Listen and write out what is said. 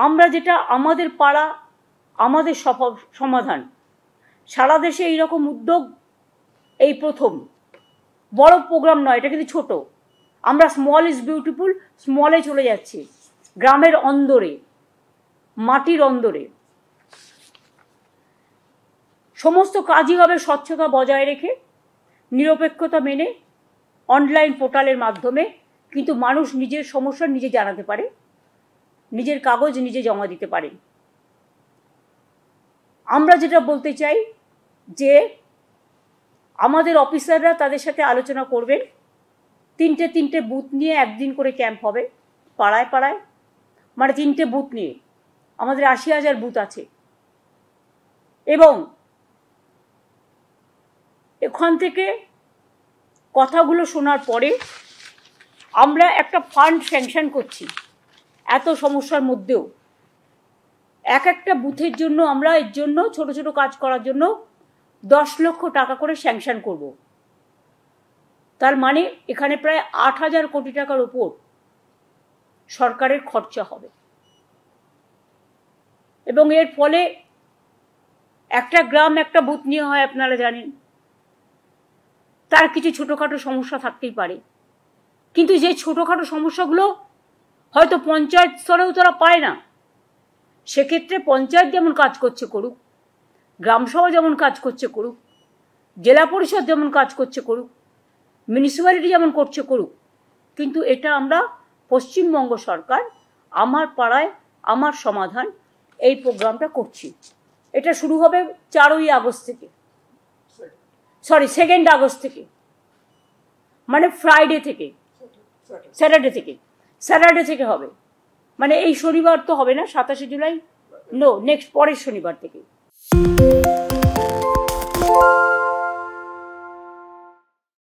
আমরা যেটা আমাদের পাড়া আমাদের সমাধান, সারা দেশে এইরকম উদ্যোগ এই প্রথম। বড় প্রোগ্রাম নয়, এটা কিন্তু ছোট। আমরা স্মল ইজ বিউটিফুল, স্মলে চলে যাচ্ছি, গ্রামের অন্দরে, মাটির অন্দরে। সমস্ত কাজই হবে স্বচ্ছতা বজায় রেখে, নিরপেক্ষতা মেনে, অনলাইন পোর্টালের মাধ্যমে। কিন্তু মানুষ নিজের সমস্যা নিজে জানাতে পারে, নিজের কাগজ নিজে জমা দিতে পারে। আমরা যেটা বলতে চাই যে আমাদের অফিসাররা তাদের সাথে আলোচনা করবেন। তিনটে বুথ নিয়ে একদিন করে ক্যাম্প হবে পাড়ায় পাড়ায়, মানে 3টে বুথ নিয়ে। আমাদের 80,000 বুথ আছে এবং এখান থেকে কথাগুলো শোনার পরে আমরা একটা ফান্ড স্যাংশন করছি। এত সমস্যার মধ্যেও একটা বুথের জন্য আমরা এর জন্য ছোট ছোট কাজ করার জন্য 10 লক্ষ টাকা করে স্যাংশন করব। তার মানে এখানে প্রায় 8,000 কোটি টাকার উপর সরকারের খরচা হবে। এবং এর ফলে একটা গ্রাম একটা বুথ নিয়ে হয়, আপনারা জানেন, তার কিছু ছোটোখাটো সমস্যা থাকতেই পারে। কিন্তু যে ছোটোখাটো সমস্যাগুলো হয়তো পঞ্চায়েত স্তরেও তারা পায় না, সেক্ষেত্রে পঞ্চায়েত যেমন কাজ করছে করুক, গ্রামসভা যেমন কাজ করছে করুক, জেলা পরিষদ যেমন কাজ করছে করুক, মিউনিসিপ্যালিটি যেমন করছে করুক। কিন্তু এটা আমরা পশ্চিমবঙ্গ সরকার আমার পাড়ায় আমার সমাধান এই প্রোগ্রামটা করছি। এটা শুরু হবে 4ই আগস্ট থেকে, 2 আগস্ট থেকে, মানে ফ্রাইডে থেকে, স্যাটারডে থেকে হবে। মানে এই শনিবার তো হবে না, 27শে জুলাই, নেক্সট পরের শনিবার থেকে।